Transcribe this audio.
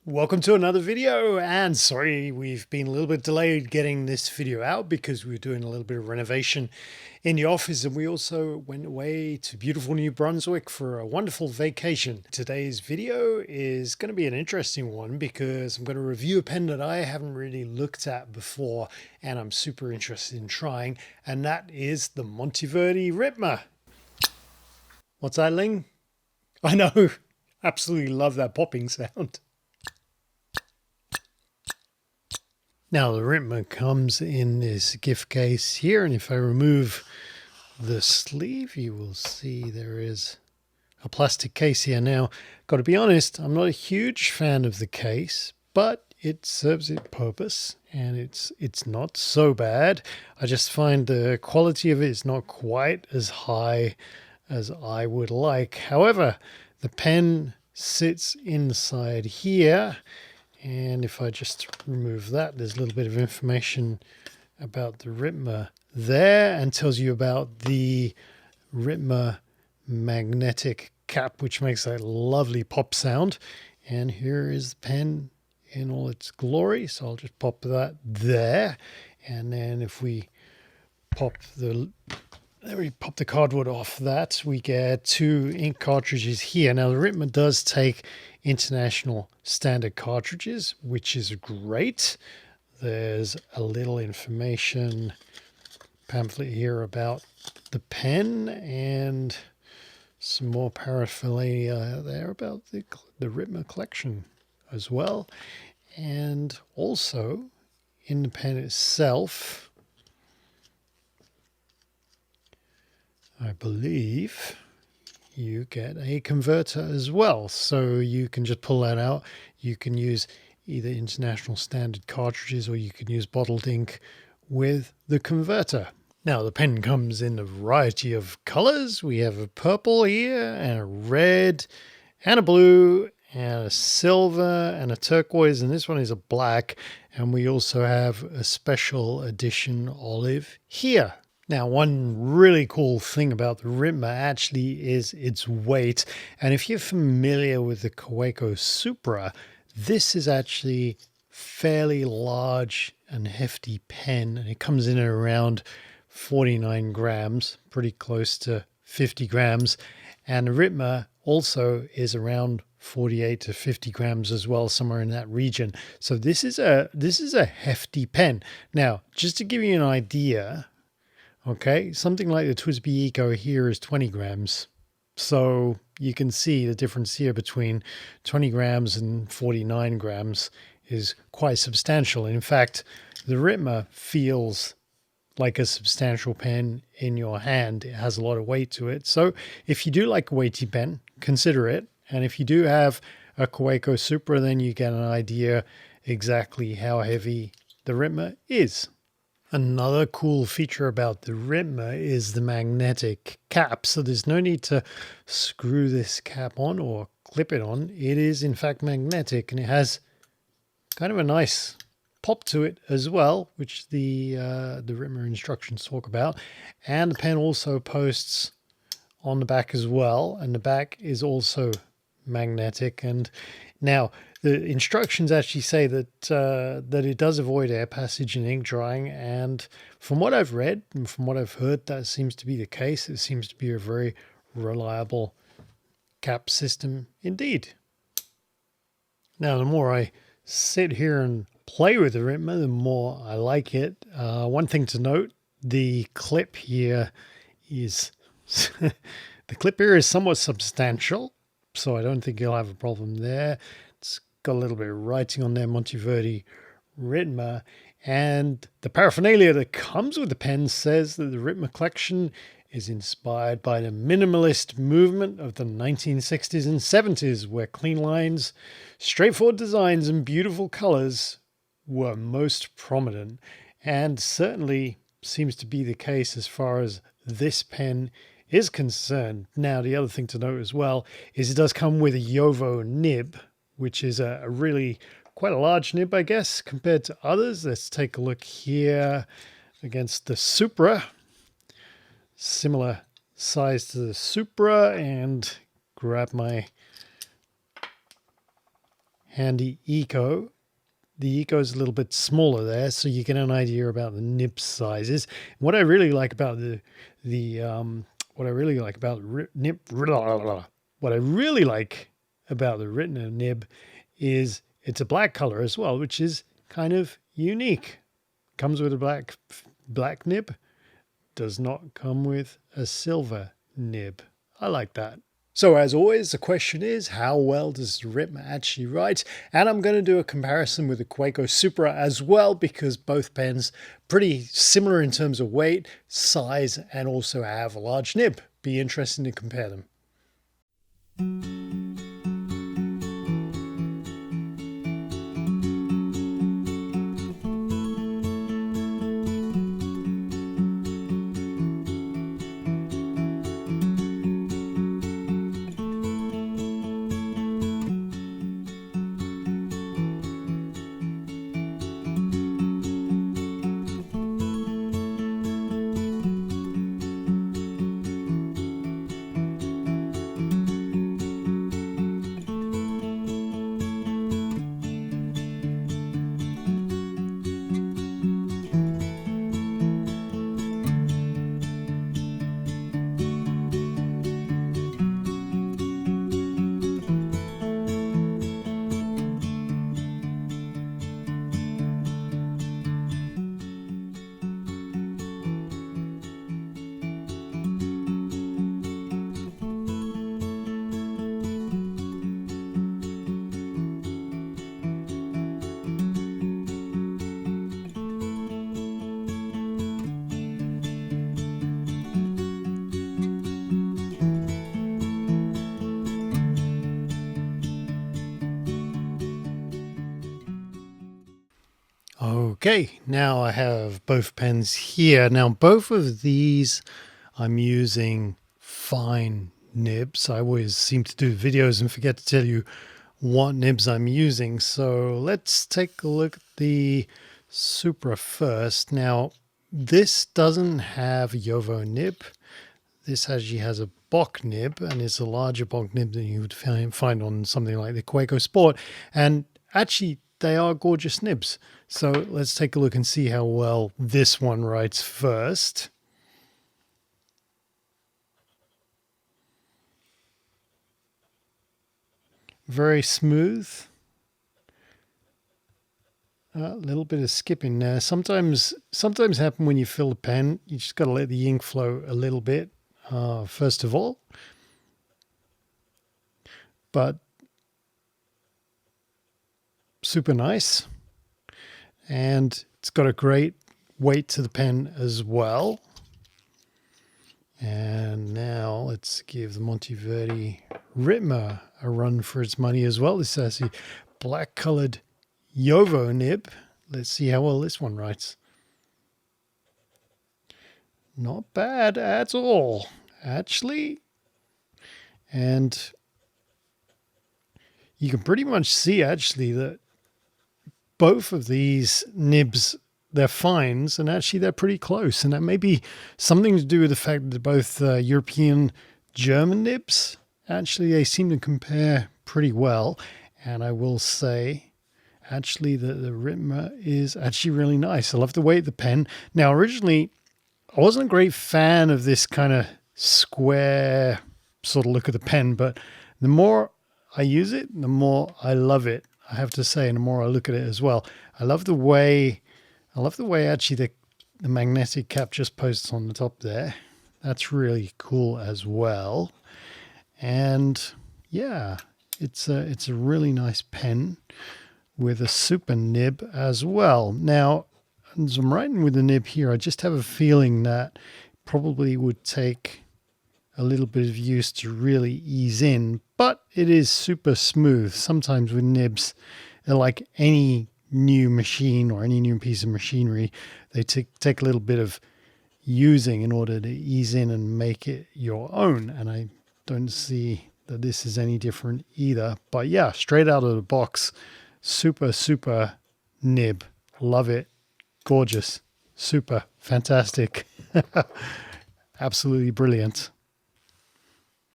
Welcome to another video, and sorry we've been a little bit delayed getting this video out because we were doing a little bit of renovation in the office, and we also went away to beautiful New Brunswick for a wonderful vacation. Today's video is going to be an interesting one because I'm going to review a pen that I haven't really looked at before and I'm super interested in trying, and that is the Monteverde Ritma. What's that, Ling? I know, absolutely love that popping sound. Now the Ritma comes in this gift case here, and if I remove the sleeve, you will see there is a plastic case here. Now, got to be honest, I'm not a huge fan of the case, but it serves its purpose, and it's not so bad. I just find the quality of it is not quite as high as I would like. However, the pen sits inside here. And if I just remove that, there's a little bit of information about the Ritma there, and tells you about the Ritma magnetic cap, which makes that lovely pop sound. And here is the pen in all its glory. So I'll just pop that there. And then if we pop the cardboard off that, we get 2 ink cartridges here. Now the Ritma does take international standard cartridges, which is great. There's a little information pamphlet here about the pen and some more paraphernalia there about the Ritma collection as well. And also in the pen itself, I believe you get a converter as well. So you can just pull that out. You can use either international standard cartridges, or you can use bottled ink with the converter. Now the pen comes in a variety of colors. We have a purple here, and a red, and a blue, and a silver, and a turquoise, and this one is a black. And we also have a special edition olive here. Now, one really cool thing about the Ritma actually is its weight. And if you're familiar with the Kaweco Supra, this is actually fairly large and hefty pen. And it comes in at around 49 grams, pretty close to 50 grams. And the Ritma also is around 48 to 50 grams as well, somewhere in that region. So this is a hefty pen. Now, just to give you an idea, okay, something like the TWSBI Eco here is 20 grams. So you can see the difference here between 20 grams and 49 grams is quite substantial. In fact, the Ritma feels like a substantial pen in your hand. It has a lot of weight to it. So if you do like a weighty pen, consider it. And if you do have a Kaweco Supra, then you get an idea exactly how heavy the Ritma is. Another cool feature about the Ritma is the magnetic cap. So there's no need to screw this cap on or clip it on. It is in fact magnetic, and it has kind of a nice pop to it as well, which the Ritma instructions talk about. And the pen also posts on the back as well, and the back is also magnetic. And now the instructions actually say that that it does avoid air passage and ink drying, and from what I've read and from what I've heard, that seems to be the case. It seems to be a very reliable cap system indeed. Now, the more I sit here and play with the Ritma, the more I like it. One thing to note, the clip here is the clip here is somewhat substantial, so I don't think you'll have a problem there. It's got a little bit of writing on there, Monteverde Ritma, and the paraphernalia that comes with the pen says that the Ritma collection is inspired by the minimalist movement of the 1960s and 70s, where clean lines, straightforward designs, and beautiful colors were most prominent, and certainly seems to be the case as far as this pen is concerned. Now, the other thing to note as well is it does come with a JoWo nib, which is a really quite a large nib, I guess, compared to others. Let's take a look here against the Supra. Similar size to the Supra, and grab my handy Eco. The Eco is a little bit smaller there, so you get an idea about the nib sizes. What I really like about the Ritma nib is it's a black color as well, which is kind of unique. Comes with a black nib, does not come with a silver nib. I like that. So as always, the question is, how well does the Ritma actually write? And I'm going to do a comparison with the Kaweco Supra as well, because both pens pretty similar in terms of weight, size, and also have a large nib. Be interesting to compare them. Okay, now I have both pens here. Now both of these I'm using fine nibs. I always seem to do videos and forget to tell you what nibs I'm using. So let's take a look at the Supra first. Now this doesn't have a JoWo nib. This actually has a bock nib, and it's a larger bock nib than you would find on something like the Kaweco Sport. And actually, they are gorgeous nibs. So let's take a look and see how well this one writes first. Very smooth. A little bit of skipping there. Sometimes happen when you fill the pen. You just got to let the ink flow a little bit, first of all. But super nice. And it's got a great weight to the pen as well. And now let's give the Monteverde Ritma a run for its money as well. This has a black colored JoWo nib. Let's see how well this one writes. Not bad at all, actually. And you can pretty much see actually that both of these nibs, they're fines, and actually they're pretty close. And that may be something to do with the fact that they're both European German nibs. Actually, they seem to compare pretty well. And I will say, actually, the Ritma is actually really nice. I love the weight of the pen. Now, originally, I wasn't a great fan of this kind of square sort of look of the pen, but the more I use it, the more I love it. I have to say, and the more I look at it as well. I love the way actually the magnetic cap just posts on the top there. That's really cool as well. And yeah, it's a really nice pen with a super nib as well. Now, as I'm writing with the nib here, I just have a feeling that probably would take a little bit of use to really ease in, but it is super smooth. Sometimes with nibs, they're like any new machine or any new piece of machinery. They take a little bit of using in order to ease in and make it your own. And I don't see that this is any different either. But yeah, straight out of the box, super, super nib. Love it. Gorgeous. Super. Fantastic. Absolutely brilliant.